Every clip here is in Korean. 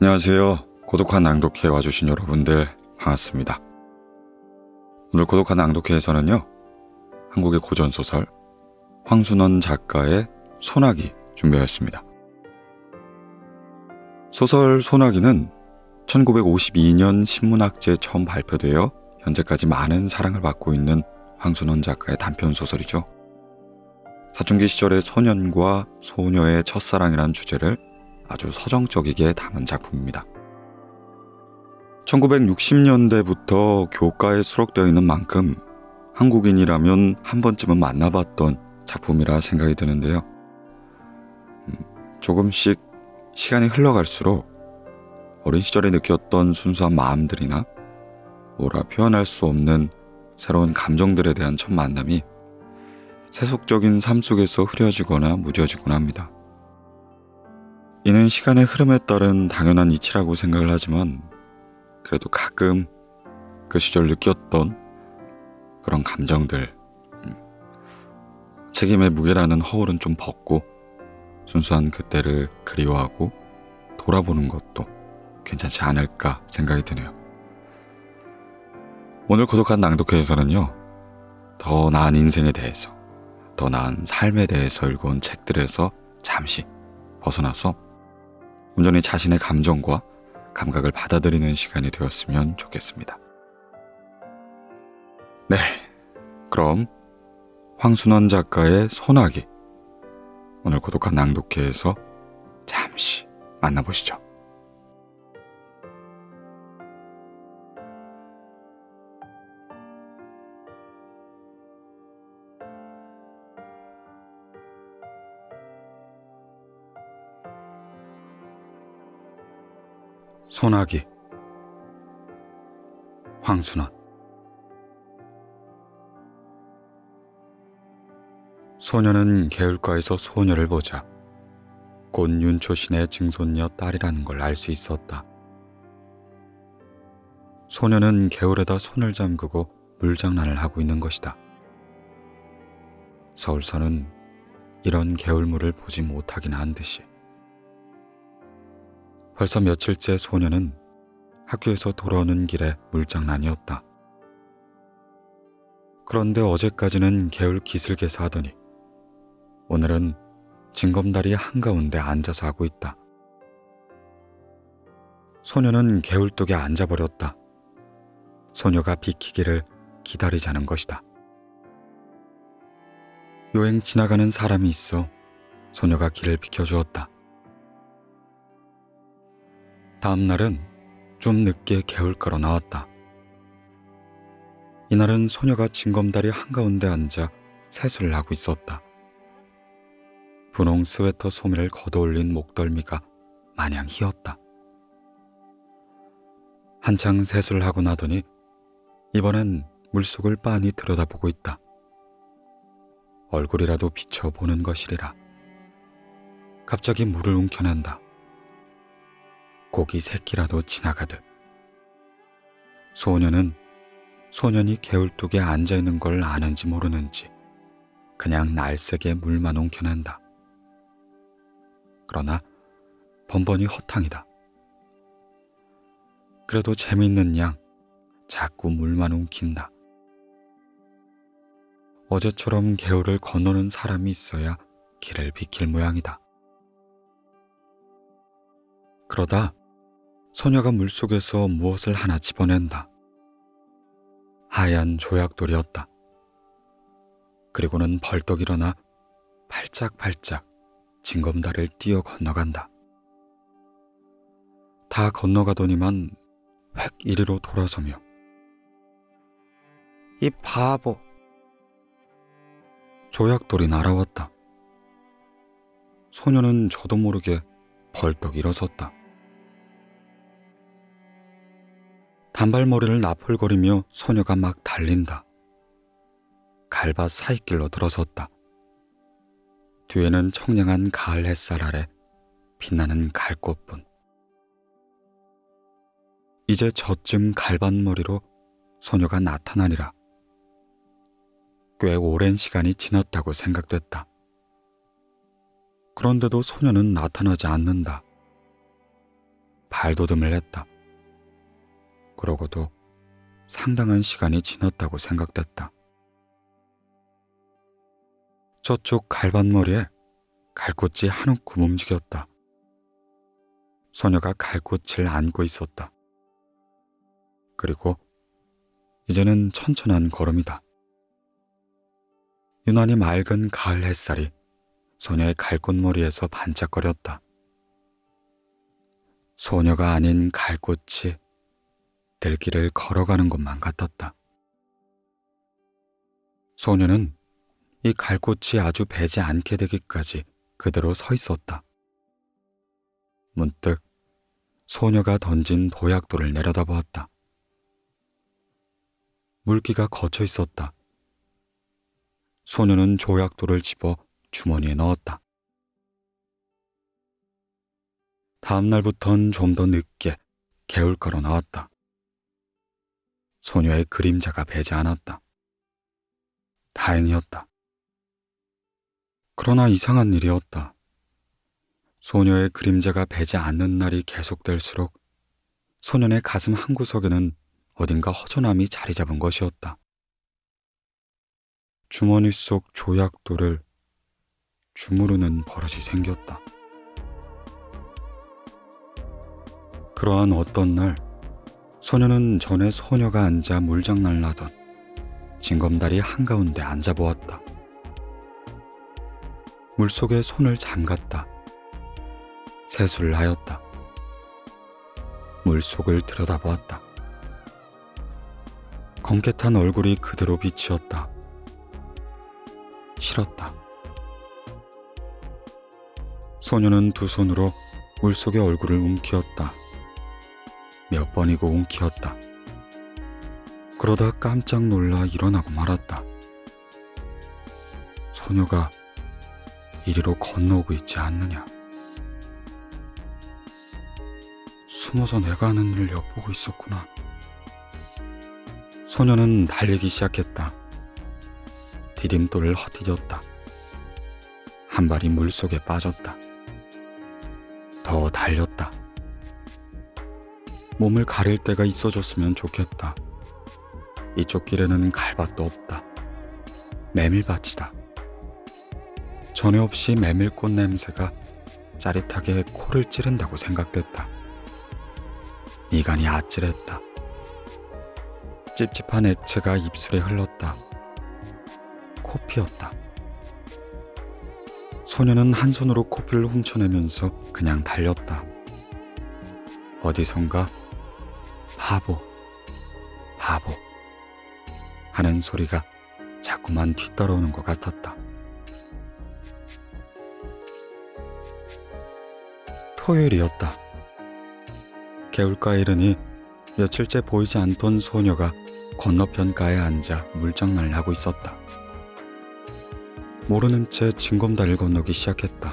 안녕하세요. 고독한 낭독회에 와주신 여러분들 반갑습니다. 오늘 고독한 낭독회에서는요, 한국의 고전소설 황순원 작가의 소나기 준비하였습니다. 소설 소나기는 1952년 신문학제에 처음 발표되어 현재까지 많은 사랑을 받고 있는 황순원 작가의 단편소설이죠. 사춘기 시절의 소년과 소녀의 첫사랑이라는 주제를 아주 서정적이게 담은 작품입니다. 1960년대부터 교과에 수록되어 있는 만큼 한국인이라면 한 번쯤은 만나봤던 작품이라 생각이 드는데요. 조금씩 시간이 흘러갈수록 어린 시절에 느꼈던 순수한 마음들이나 뭐라 표현할 수 없는 새로운 감정들에 대한 첫 만남이 세속적인 삶 속에서 흐려지거나 무뎌지곤 합니다. 이는 시간의 흐름에 따른 당연한 이치라고 생각을 하지만 그래도 가끔 그 시절 느꼈던 그런 감정들, 책임의 무게라는 허울은 좀 벗고 순수한 그때를 그리워하고 돌아보는 것도 괜찮지 않을까 생각이 드네요. 오늘 고독한 낭독회에서는요, 더 나은 인생에 대해서, 더 나은 삶에 대해서 읽어온 책들에서 잠시 벗어나서 온전히 자신의 감정과 감각을 받아들이는 시간이 되었으면 좋겠습니다. 네, 그럼 황순원 작가의 소나기, 오늘 고독한 낭독회에서 잠시 만나보시죠. 소나기, 황순원. 소녀는 개울가에서 소녀를 보자 곧 윤초신의 증손녀 딸이라는 걸 알 수 있었다. 소녀는 개울에다 손을 잠그고 물장난을 하고 있는 것이다. 서울서는 이런 개울물을 보지 못하긴 한 듯이. 벌써 며칠째 소녀는 학교에서 돌아오는 길에 물장난이었다. 그런데 어제까지는 개울 기슭에서 하더니 오늘은 징검다리 한가운데 앉아서 하고 있다. 소녀는 개울뚝에 앉아버렸다. 소녀가 비키기를 기다리자는 것이다. 요행 지나가는 사람이 있어 소녀가 길을 비켜주었다. 다음 날은 좀 늦게 개울가로 나왔다. 이날은 소녀가 징검다리 한가운데 앉아 세수를 하고 있었다. 분홍 스웨터 소매를 걷어올린 목덜미가 마냥 희었다. 한창 세수를 하고 나더니 이번엔 물속을 빤히 들여다보고 있다. 얼굴이라도 비춰보는 것이리라. 갑자기 물을 움켜낸다. 고기 새끼라도 지나가듯. 소녀는 소년이 개울뚝에 앉아있는 걸 아는지 모르는지 그냥 날쌔게 물만 웅켜낸다. 그러나 번번이 허탕이다. 그래도 재미있는 양 자꾸 물만 웅킨다. 어제처럼 개울을 건너는 사람이 있어야 길을 비킬 모양이다. 그러다 소녀가 물속에서 무엇을 하나 집어낸다. 하얀 조약돌이었다. 그리고는 벌떡 일어나 팔짝팔짝 징검다리를 뛰어 건너간다. 다 건너가더니만 획 이리로 돌아서며 이 바보! 조약돌이 날아왔다. 소녀는 저도 모르게 벌떡 일어섰다. 단발머리를 나풀거리며 소녀가 막 달린다. 갈밭 사이길로 들어섰다. 뒤에는 청량한 가을 햇살 아래 빛나는 갈꽃뿐. 이제 저쯤 갈밭머리로 소녀가 나타나리라. 꽤 오랜 시간이 지났다고 생각됐다. 그런데도 소녀는 나타나지 않는다. 발돋움을 했다. 그러고도 상당한 시간이 지났다고 생각됐다. 저쪽 갈밭머리에 갈꽃이 한 움큼 움직였다. 소녀가 갈꽃을 안고 있었다. 그리고 이제는 천천한 걸음이다. 유난히 맑은 가을 햇살이 소녀의 갈꽃머리에서 반짝거렸다. 소녀가 아닌 갈꽃이 들길을 걸어가는 것만 같았다. 소녀는 이 갈꽃이 아주 배지 않게 되기까지 그대로 서 있었다. 문득 소녀가 던진 보약돌을 내려다보았다. 물기가 거쳐 있었다. 소녀는 조약돌을 집어 주머니에 넣었다. 다음 날부턴 좀 더 늦게 개울가로 나왔다. 소녀의 그림자가 배지 않았다. 다행이었다. 그러나 이상한 일이었다. 소녀의 그림자가 배지 않는 날이 계속될수록 소년의 가슴 한구석에는 어딘가 허전함이 자리 잡은 것이었다. 주머니 속 조약돌을 주무르는 버릇이 생겼다. 그러한 어떤 날 소녀는 전에 소녀가 앉아 물장난을 하던 징검다리 한가운데 앉아보았다. 물속에 손을 잠갔다. 세수를 하였다. 물속을 들여다보았다. 검게 탄 얼굴이 그대로 비치었다. 싫었다. 소녀는 두 손으로 물속의 얼굴을 움키웠다. 몇 번이고 움키웠다. 그러다 깜짝 놀라 일어나고 말았다. 소녀가 이리로 건너오고 있지 않느냐. 숨어서 내가 하는 일을 엿보고 있었구나. 소녀는 달리기 시작했다. 디딤돌을 헛디뎠다. 한 발이 물속에 빠졌다. 더 달렸다. 몸을 가릴 데가 있어줬으면 좋겠다. 이쪽 길에는 갈밭도 없다. 메밀밭이다. 전에 없이 메밀꽃 냄새가 짜릿하게 코를 찌른다고 생각됐다. 미간이 아찔했다. 찝찝한 액체가 입술에 흘렀다. 코 피었다. 소녀는 한 손으로 코피를 훔쳐내면서 그냥 달렸다. 어디선가 바보, 바보 하는 소리가 자꾸만 뒤따라오는 것 같았다. 토요일이었다. 개울가에 이르니 며칠째 보이지 않던 소녀가 건너편가에 앉아 물장난을 하고 있었다. 모르는 채 징검다리를 건너기 시작했다.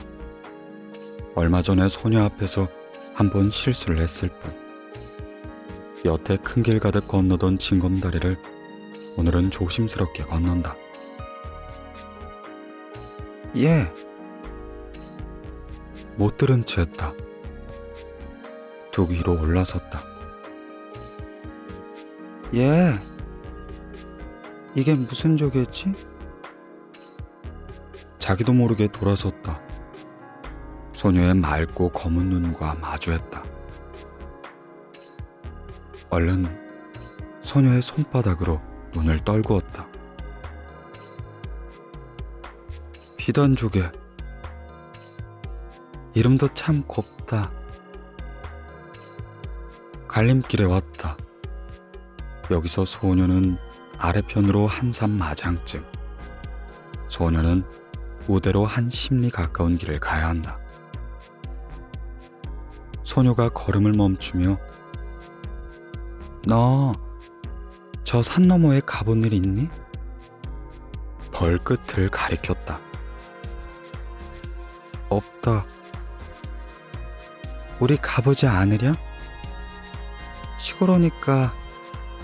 얼마 전에 소녀 앞에서 한번 실수를 했을 뿐. 여태 큰 길 가득 건너던 징검다리를 오늘은 조심스럽게 건넌다. 예. 못 들은 채 했다. 두 위로 올라섰다. 예. 이게 무슨 조개지? 자기도 모르게 돌아섰다. 소녀의 맑고 검은 눈과 마주했다. 얼른 소녀의 손바닥으로 눈을 떨구었다. 비단 조개. 이름도 참 곱다. 갈림길에 왔다. 여기서 소녀는 아래편으로 한 삼 마장쯤, 소녀는 우대로 한 10리 가까운 길을 가야 한다. 소녀가 걸음을 멈추며 너 저 산 너머에 가본 일 있니? 벌끝을 가리켰다. 없다. 우리 가보지 않으랴? 시골 오니까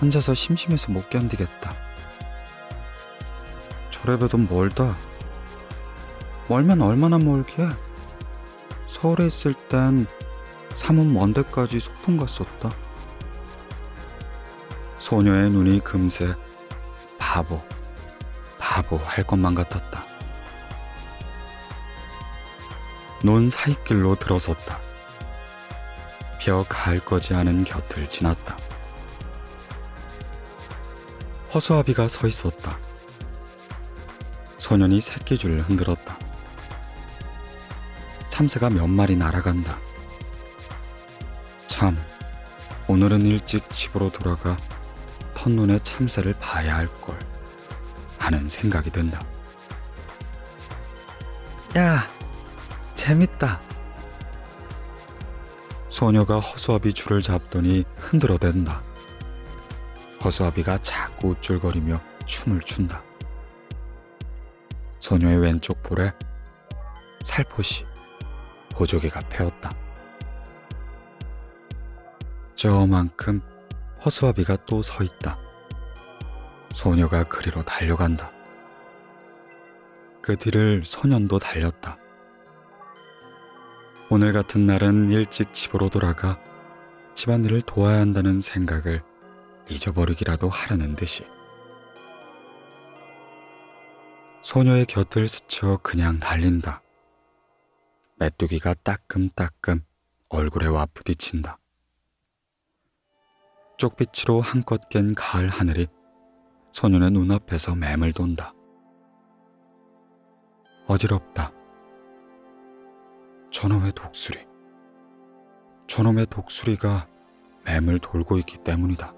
혼자서 심심해서 못 견디겠다. 저래봬도 멀다. 멀면 얼마나 멀게. 서울에 있을 땐 산은 먼 데까지 소풍 갔었다. 소녀의 눈이 금세 바보 할 것만 같았다. 논 사이길로 들어섰다. 벼 가을 거지 않은 곁을 지났다. 허수아비가 서 있었다. 소년이 새끼줄을 흔들었다. 참새가 몇 마리 날아간다. 참, 오늘은 일찍 집으로 돌아가 텃눈에 참새를 봐야 할걸 하는 생각이 든다. 야, 재밌다. 소녀가 허수아비 줄을 잡더니 흔들어댄다. 허수아비가 자꾸 우쭐거리며 춤을 춘다. 소녀의 왼쪽 볼에 살포시 보조개가 패었다. 저만큼 허수아비가 또 서 있다. 소녀가 그리로 달려간다. 그 뒤를 소년도 달렸다. 오늘 같은 날은 일찍 집으로 돌아가 집안일을 도와야 한다는 생각을 잊어버리기라도 하려는 듯이 소녀의 곁을 스쳐 그냥 달린다. 메뚜기가 따끔따끔 얼굴에 와 부딪힌다. 쪽빛으로 한껏 깬 가을 하늘이 소녀의 눈앞에서 맴을 돈다. 어지럽다. 저놈의 독수리. 저놈의 독수리가 맴을 돌고 있기 때문이다.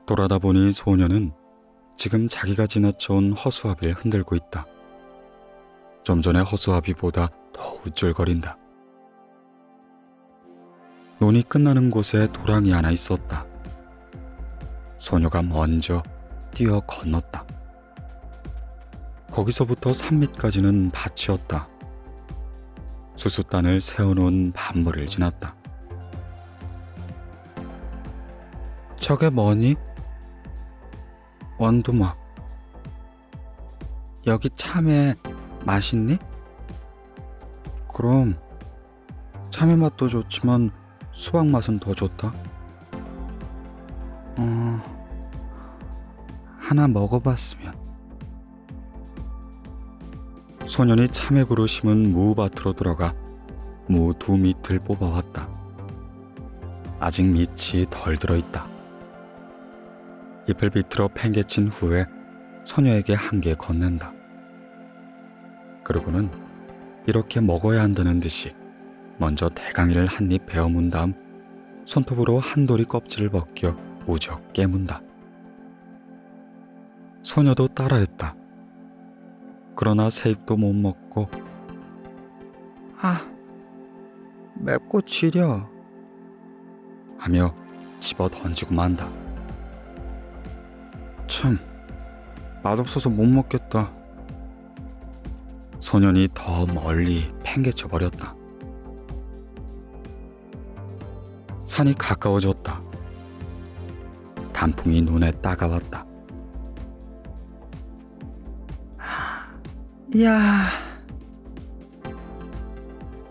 돌아다 보니 소녀는 지금 자기가 지나쳐온 허수아비를 흔들고 있다. 좀 전에 허수아비보다 더 우쭐거린다. 논이 끝나는 곳에 도랑이 하나 있었다. 소녀가 먼저 뛰어 건넜다. 거기서부터 산 밑까지는 밭이었다. 수수단을 세워놓은 밭물을 지났다. 저게 뭐니? 원두막. 여기 참외 맛있니? 그럼 참외 맛도 좋지만 수박 맛은 더 좋다. 하나 먹어봤으면. 소년이 참외구로 심은 무밭으로 들어가 무 2밑을 뽑아왔다. 아직 밑이 덜 들어있다. 잎을 비틀어 팽개친 후에 소녀에게 한 개 건넨다. 그러고는 이렇게 먹어야 한다는 듯이 먼저 대강이를 한 입 베어 문 다음 손톱으로 한 도리 껍질을 벗겨 우적 깨문다. 소녀도 따라했다. 그러나 새 입도 못 먹고 맵고 지려 하며 집어 던지고 만다. 참, 맛없어서 못 먹겠다. 소년이 더 멀리 팽개쳐 버렸다. 산이 가까워졌다. 단풍이 눈에 따가웠다. 이야.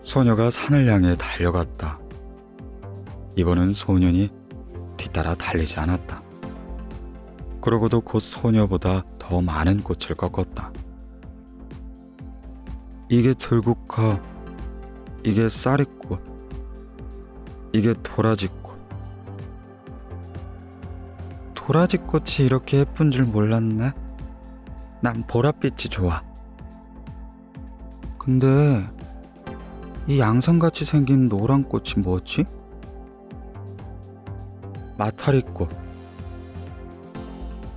소녀가 산을 향해 달려갔다. 이번은 소년이 뒤따라 달리지 않았다. 그러고도 곧 소녀보다 더 많은 꽃을 꺾었다. 이게 들국화, 이게 쌀이꽃, 이게 도라지꽃. 도라지꽃이 이렇게 예쁜 줄 몰랐네. 난 보랏빛이 좋아. 근데 이 양상같이 생긴 노란 꽃이 뭐지? 마타리꽃.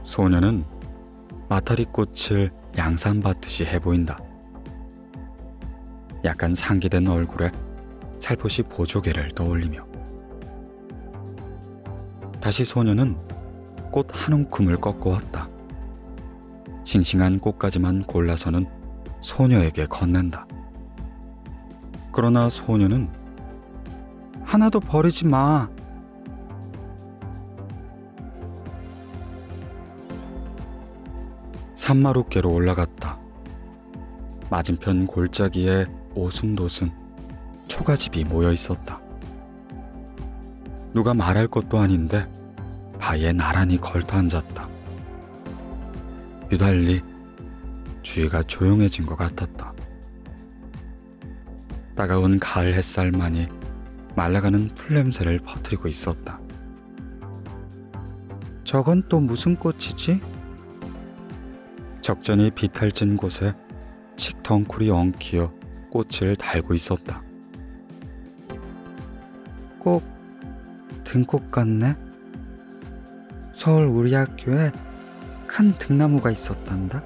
소녀는 마타리꽃을 양산 받듯이 해보인다. 약간 상기된 얼굴에 살포시 보조개를 떠올리며 다시 소녀는 꽃 한 움큼을 꺾어왔다. 싱싱한 꽃가지만 골라서는 소녀에게 건넨다. 그러나 소녀는 하나도 버리지 마. 산마룻개로 올라갔다. 맞은편 골짜기에 오순도순 초가집이 모여 있었다. 누가 말할 것도 아닌데 바위에 나란히 걸터 앉았다. 유달리 주위가 조용해진 것 같았다. 따가운 가을 햇살만이 말라가는 풀냄새를 퍼뜨리고 있었다. 저건 또 무슨 꽃이지? 적잖이 비탈진 곳에 칡덩쿨이 엉키어 꽃을 달고 있었다. 꼭 등꽃 같네? 서울 우리 학교에 큰 등나무가 있었단다.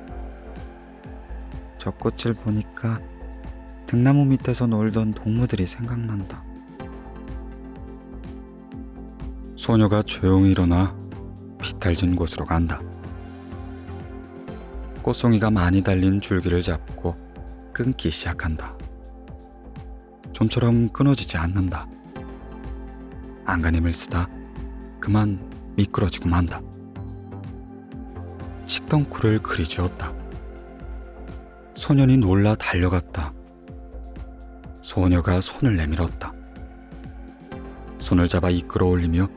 저 꽃을 보니까 등나무 밑에서 놀던 동무들이 생각난다. 소녀가 조용히 일어나 비탈진 곳으로 간다. 꽃송이가 많이 달린 줄기를 잡고 끊기 시작한다. 좀처럼 끊어지지 않는다. 안간힘을 쓰다 그만 미끄러지고 만다. 칡덩쿨을 그리 쥐었다. 소년이 놀라 달려갔다. 소녀가 손을 내밀었다. 손을 잡아 이끌어 올리며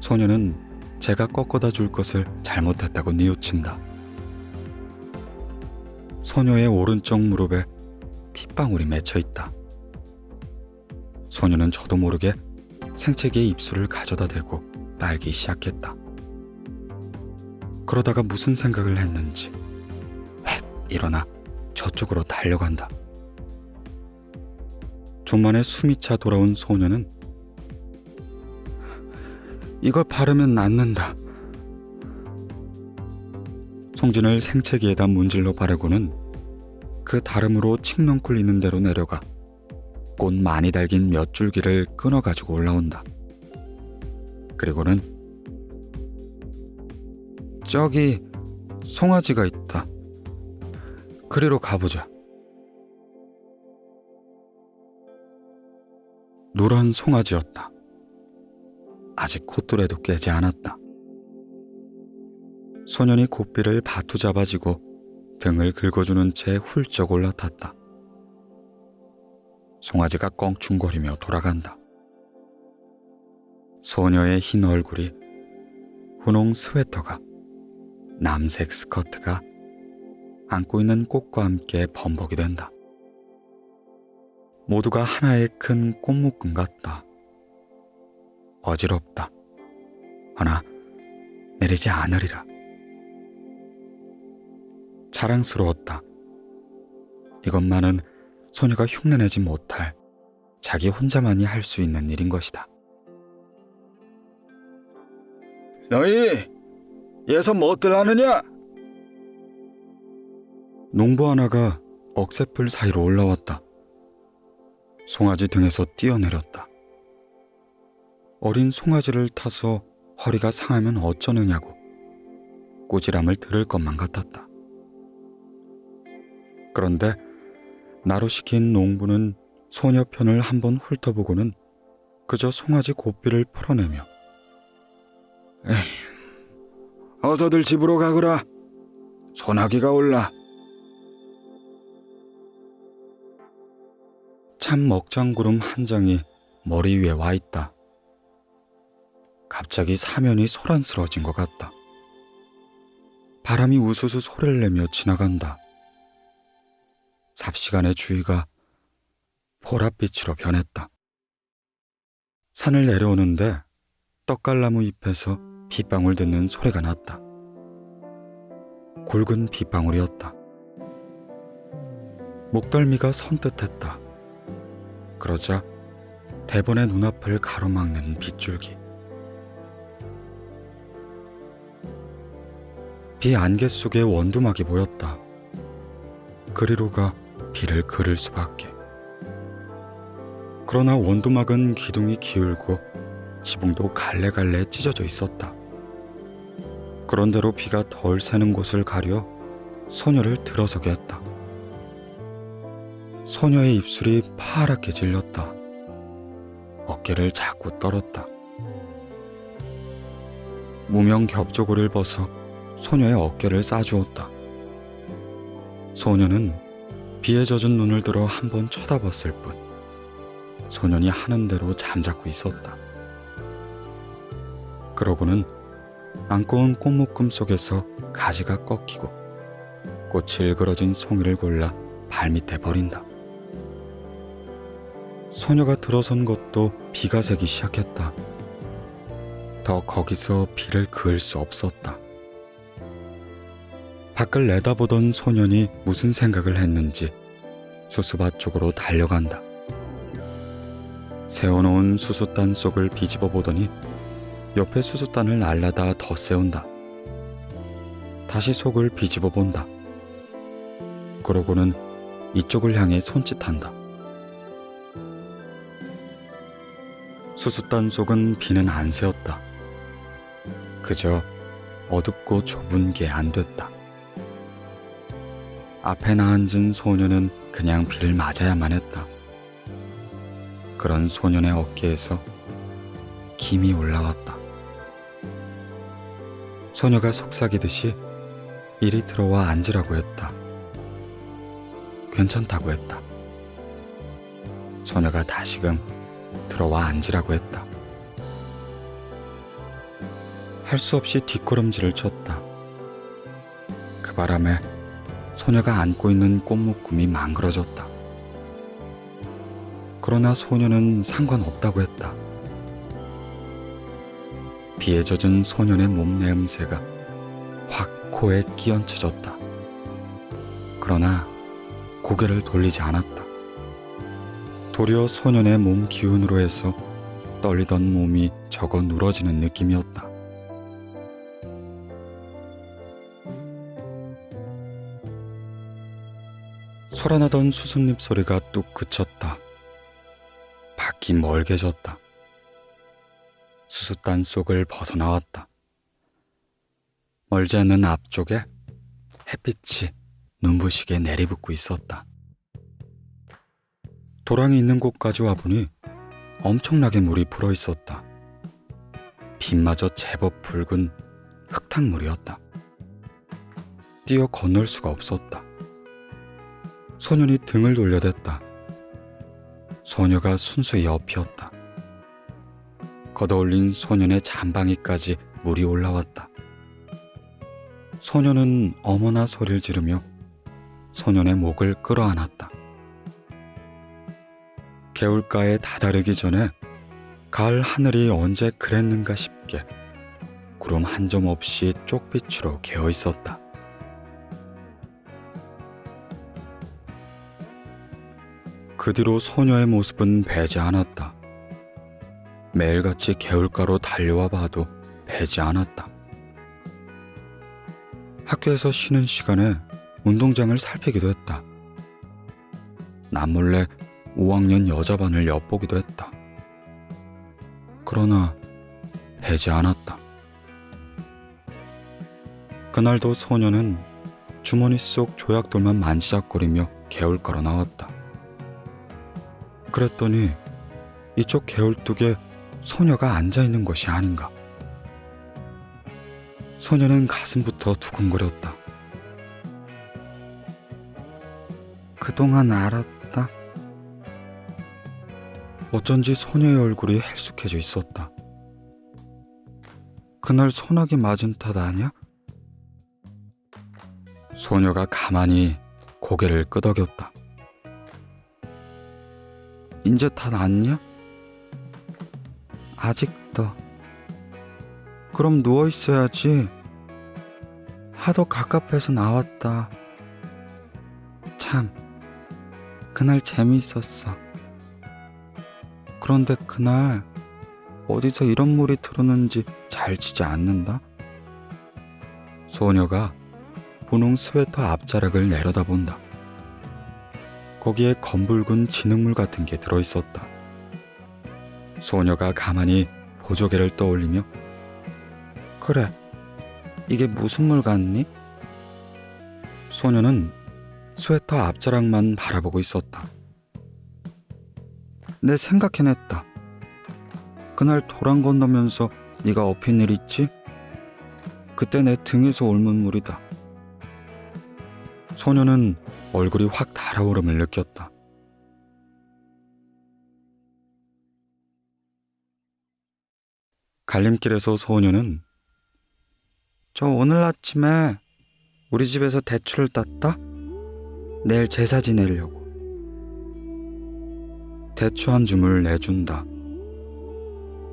소녀는 제가 꺾어다 줄 것을 잘못했다고 뉘우친다. 소녀의 오른쪽 무릎에 핏방울이 맺혀 있다. 소녀는 저도 모르게 생채기의 입술을 가져다 대고 빨기 시작했다. 그러다가 무슨 생각을 했는지 획 일어나 저쪽으로 달려간다. 좀 만에 숨이 차 돌아온 소녀는 이걸 바르면 낫는다. 송진을 생채기에다 문질러 바르고는 그 다름으로 칡넝쿨 있는 대로 내려가 꽃 많이 달긴 몇 줄기를 끊어가지고 올라온다. 그리고는 저기 송아지가 있다. 그리로 가보자. 누런 송아지였다. 아직 콧뚜레도 깨지 않았다. 소년이 고삐를 바투 잡아지고 등을 긁어주는 채 훌쩍 올라탔다. 송아지가 껑충거리며 돌아간다. 소녀의 흰 얼굴이, 분홍 스웨터가, 남색 스커트가 안고 있는 꽃과 함께 범벅이 된다. 모두가 하나의 큰 꽃묶음 같다. 어지럽다. 허나 내리지 않으리라. 자랑스러웠다. 이것만은 소녀가 흉내내지 못할 자기 혼자만이 할 수 있는 일인 것이다. 너희 예선 뭐들 하느냐? 농부 하나가 억새풀 사이로 올라왔다. 송아지 등에서 뛰어내렸다. 어린 송아지를 타서 허리가 상하면 어쩌느냐고 꾸지람을 들을 것만 같았다. 그런데 나로 시킨 농부는 소녀 편을 한번 훑어보고는 그저 송아지 고삐를 풀어내며 에이, 어서들 집으로 가거라. 소나기가 올라. 참 먹장구름 한 장이 머리 위에 와 있다. 갑자기 사면이 소란스러워진 것 같다. 바람이 우수수 소리를 내며 지나간다. 삽시간에 주위가 보랏빛으로 변했다. 산을 내려오는데 떡갈나무 잎에서 빗방울 듣는 소리가 났다. 굵은 빗방울이었다. 목덜미가 선뜻했다. 그러자 대번의 눈앞을 가로막는 빗줄기. 비 안개 속에 원두막이 보였다. 그리로가 비를 그를 수밖에. 그러나 원두막은 기둥이 기울고 지붕도 갈래갈래 찢어져 있었다. 그런대로 비가 덜 새는 곳을 가려 소녀를 들어서게 했다. 소녀의 입술이 파랗게 질렸다. 어깨를 자꾸 떨었다. 무명 겹조고를 벗어 소녀의 어깨를 싸주었다. 소녀는 비에 젖은 눈을 들어 한번 쳐다봤을 뿐 소년이 하는 대로 잠자고 있었다. 그러고는 안고 온 꽃묶음 속에서 가지가 꺾이고 꽃이 일그러진 송이를 골라 발밑에 버린다. 소녀가 들어선 것도 비가 새기 시작했다. 더 거기서 비를 그을 수 없었다. 밖을 내다보던 소년이 무슨 생각을 했는지 수수밭 쪽으로 달려간다. 세워놓은 수수단 속을 뒤집어 보더니 옆에 수수단을 날라다 더 세운다. 다시 속을 뒤집어 본다. 그러고는 이쪽을 향해 손짓한다. 수수단 속은 비는 안 새었다. 그저 어둡고 좁은 게 안 됐다. 앞에 나앉은 소녀는 그냥 비를 맞아야만 했다. 그런 소년의 어깨에서 김이 올라왔다. 소녀가 속삭이듯이 이리 들어와 앉으라고 했다. 괜찮다고 했다. 소녀가 다시금 들어와 앉으라고 했다. 할 수 없이 뒷걸음질을 쳤다. 그 바람에 소녀가 안고 있는 꽃묶음이 망그러졌다. 그러나 소녀는 상관없다고 했다. 비에 젖은 소년의 몸 내음새가 확 코에 끼얹혀졌다. 그러나 고개를 돌리지 않았다. 도리어 소년의 몸 기운으로 해서 떨리던 몸이 적어 누러지는 느낌이었다. 소란하던 수숫잎 소리가 뚝 그쳤다. 밖이 멀게졌다. 수숫단 속을 벗어나왔다. 멀지 않는 앞쪽에 햇빛이 눈부시게 내리붙고 있었다. 도랑이 있는 곳까지 와보니 엄청나게 물이 불어 있었다. 빛마저 제법 붉은 흙탕물이었다. 뛰어 건널 수가 없었다. 소년이 등을 돌려댔다. 소녀가 순수히 엎이었다. 걷어올린 소년의 잠방이까지 물이 올라왔다. 소년은 어머나 소리를 지르며 소년의 목을 끌어안았다. 개울가에 다다르기 전에 가을 하늘이 언제 그랬는가 싶게 구름 한 점 없이 쪽빛으로 개어 있었다. 그 뒤로 소녀의 모습은 배지 않았다. 매일같이 개울가로 달려와 봐도 배지 않았다. 학교에서 쉬는 시간에 운동장을 살피기도 했다. 남몰래 5학년 여자반을 엿보기도 했다. 그러나 배지 않았다. 그날도 소녀는 주머니 속 조약돌만 만지작거리며 개울가로 나왔다. 그랬더니 이쪽 개울뚝에 소녀가 앉아있는 것이 아닌가. 소녀는 가슴부터 두근거렸다. 그동안 알았다. 어쩐지 소녀의 얼굴이 헬쑥해져 있었다. 그날 소나기 맞은 탓 아냐? 소녀가 가만히 고개를 끄덕였다. 인제 탓 아니냐? 아직도. 그럼 누워있어야지. 하도 갑갑해서 나왔다. 참, 그날 재미있었어. 그런데 그날 어디서 이런 물이 흐르는지 잘 지지 않는다. 소녀가 분홍 스웨터 앞자락을 내려다본다. 거기에 검붉은 진흙물 같은 게 들어있었다. 소녀가 가만히 보조개를 떠올리며 그래, 이게 무슨 물 같니? 소녀는 스웨터 앞자락만 바라보고 있었다. 내 생각해냈다. 그날 도랑 건너면서 네가 엎인 일 있지? 그때 내 등에서 옮은 물이다. 소녀는 얼굴이 확 달아오름을 느꼈다. 갈림길에서 소녀는 저 오늘 아침에 우리 집에서 대추를 땄다. 내일 제사 지내려고. 대추 한 줌을 내준다.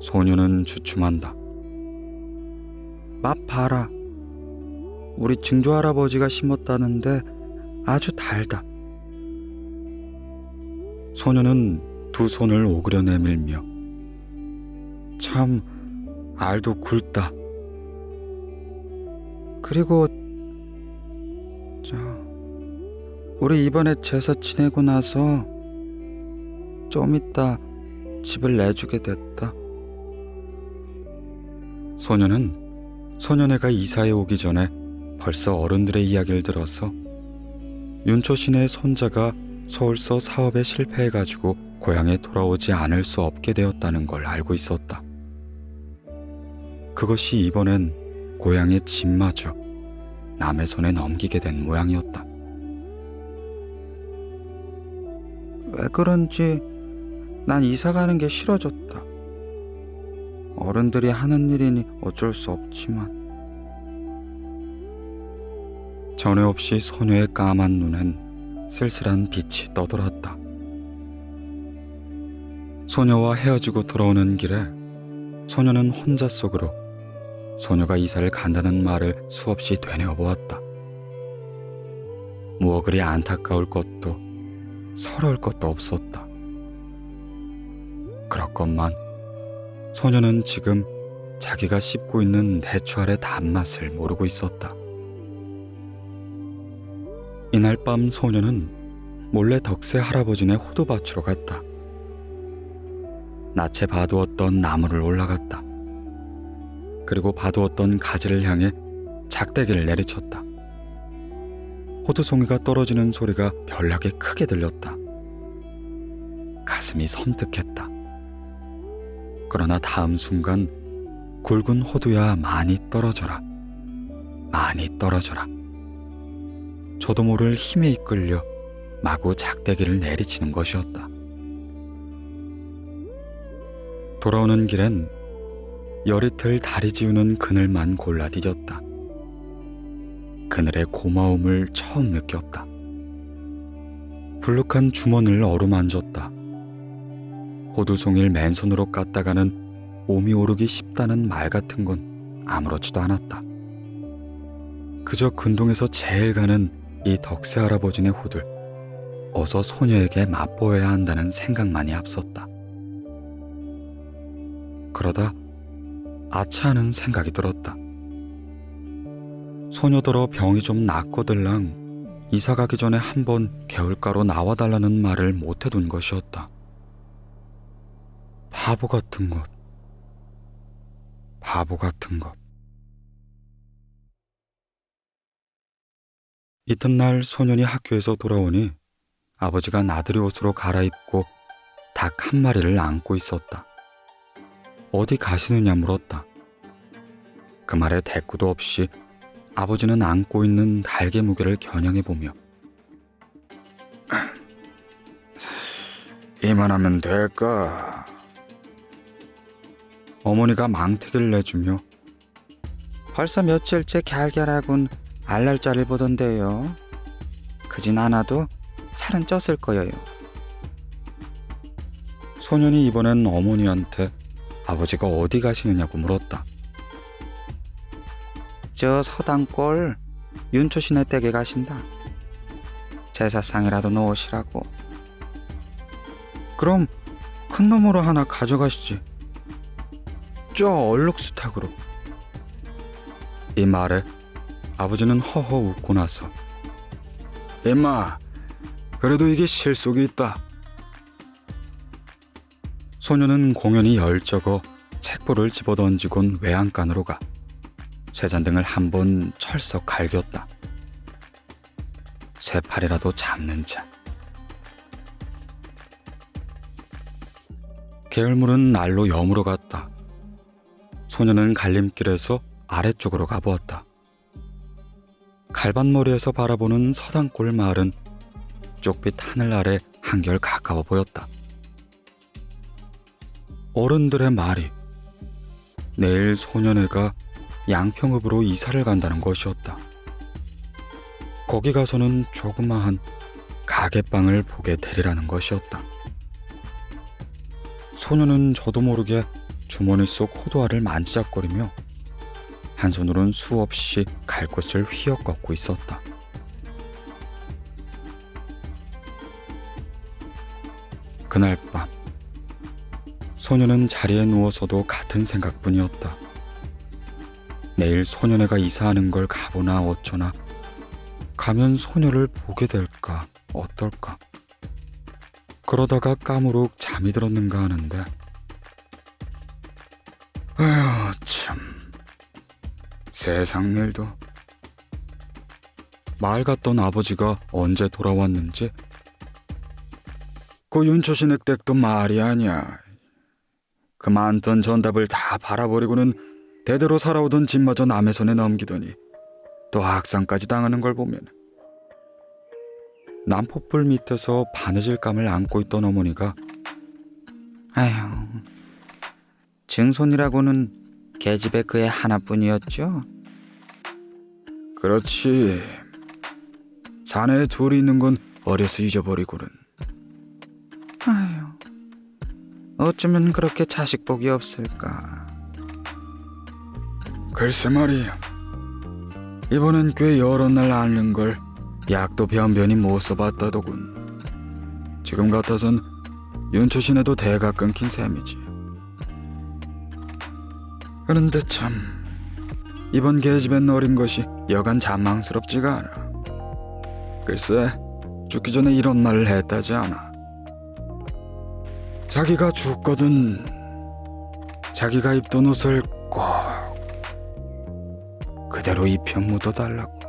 소녀는 주춤한다. 맛 봐라. 우리 증조할아버지가 심었다는데 아주 달다. 소녀는 두 손을 오그려 내밀며 참 알도 굵다. 그리고 우리 이번에 제사 지내고 나서 좀 이따 집을 내주게 됐다. 소녀는 소년회가 이사해 오기 전에 벌써 어른들의 이야기를 들어서 윤초 씨네 손자가 서울서 사업에 실패해가지고 고향에 돌아오지 않을 수 없게 되었다는 걸 알고 있었다. 그것이 이번엔 고향의 집마저 남의 손에 넘기게 된 모양이었다. 왜 그런지 난 이사 가는 게 싫어졌다. 어른들이 하는 일이니 어쩔 수 없지만. 전에 없이 소녀의 까만 눈엔 쓸쓸한 빛이 떠돌았다. 소녀와 헤어지고 돌아오는 길에 소녀는 혼자 속으로 소녀가 이사를 간다는 말을 수없이 되뇌어 보았다. 무어 그리 안타까울 것도 서러울 것도 없었다. 그렇건만 소녀는 지금 자기가 씹고 있는 대추 알의 단맛을 모르고 있었다. 이날 밤 소녀는 몰래 덕세 할아버지네 호두밭으로 갔다. 낯에 봐두었던 나무를 올라갔다. 그리고 봐두었던 가지를 향해 작대기를 내리쳤다. 호두송이가 떨어지는 소리가 별나게 크게 들렸다. 가슴이 선뜩했다. 그러나 다음 순간 굵은 호두야 많이 떨어져라. 많이 떨어져라. 저도 모를 힘에 이끌려 마구 작대기를 내리치는 것이었다. 돌아오는 길엔 열이틀 다리 지우는 그늘만 골라 뒤졌다. 그늘의 고마움을 처음 느꼈다. 불룩한 주머니를 어루만졌다. 호두송이를 맨손으로 깠다가는 몸이 오르기 쉽다는 말 같은 건 아무렇지도 않았다. 그저 근동에서 제일 가는 이 덕세 할아버지네 호들, 어서 소녀에게 맛보여야 한다는 생각만이 앞섰다. 그러다 아차하는 생각이 들었다. 소녀더러 병이 좀 낫거들랑 이사 가기 전에 한번 개울가로 나와달라는 말을 못해둔 것이었다. 바보 같은 것, 바보 같은 것. 이튿날 소년이 학교에서 돌아오니 아버지가 나들이 옷으로 갈아입고 닭 한 마리를 안고 있었다. 어디 가시느냐 물었다. 그 말에 대꾸도 없이 아버지는 안고 있는 닭의 무게를 겨냥해보며 이만하면 될까? 어머니가 망태기를 내주며 벌써 며칠째 갸알갸알하군 알랄자를 보던데요. 그진 않아도 살은 쪘을 거예요. 소년이 이번엔 어머니한테 아버지가 어디 가시느냐고 물었다. 저 서당골 윤초시네 댁에 가신다. 제사상이라도 놓으시라고. 그럼 큰 놈으로 하나 가져가시지. 저 얼룩수탉으로. 이 말에 아버지는 허허 웃고 나서 임마, 그래도 이게 실속이 있다. 소녀는 공연히 열적어 책보를 집어던지곤 외양간으로 가 쇠잔등을 한 번 철썩 갈겼다. 쇠팔이라도 잡는 자. 개울물은 날로 여물어 갔다. 소녀는 갈림길에서 아래쪽으로 가보았다. 갈반머리에서 바라보는 서당골 마을은 쪽빛 하늘 아래 한결 가까워 보였다. 어른들의 말이 내일 소년회가 양평읍으로 이사를 간다는 것이었다. 거기 가서는 조그마한 가게방을 보게 되리라는 것이었다. 소년은 저도 모르게 주머니 속 호두알을 만지작거리며 한 손으로는 수없이 갈 곳을 휘어 걷고 있었다. 그날 밤 소년은 자리에 누워서도 같은 생각뿐이었다. 내일 소년회가 이사하는 걸 가보나 어쩌나, 가면 소녀를 보게 될까 어떨까. 그러다가 까무룩 잠이 들었는가 하는데, 아휴 참, 세상 일도. 마을 갔던 아버지가 언제 돌아왔는지, 그 윤초신의 댁도 말이 아니야. 그 많던 전답을 다 팔아버리고는 대대로 살아오던 집마저 남의 손에 넘기더니 또 학상까지 당하는 걸 보면, 남포불 밑에서 바느질감을 안고 있던 어머니가 아휴, 증손이라고는 계집애 그애 하나뿐이었죠? 그렇지. 자네 둘이 있는 건 어려서 잊어버리고는. 아휴, 어쩌면 그렇게 자식복이 없을까. 글쎄 말이야, 이번엔 꽤 여러 날 앓는 걸 약도 변변히 못 써봤다더군. 지금 같아선 윤초신에도 대가 끊긴 셈이지. 그런데 참, 이번 계집애 노린 것이 여간 잔망스럽지가 않아. 글쎄, 죽기 전에 이런 말을 했다지 않아. 자기가 죽거든 자기가 입던 옷을 꼭 그대로 입혀 묻어달라고.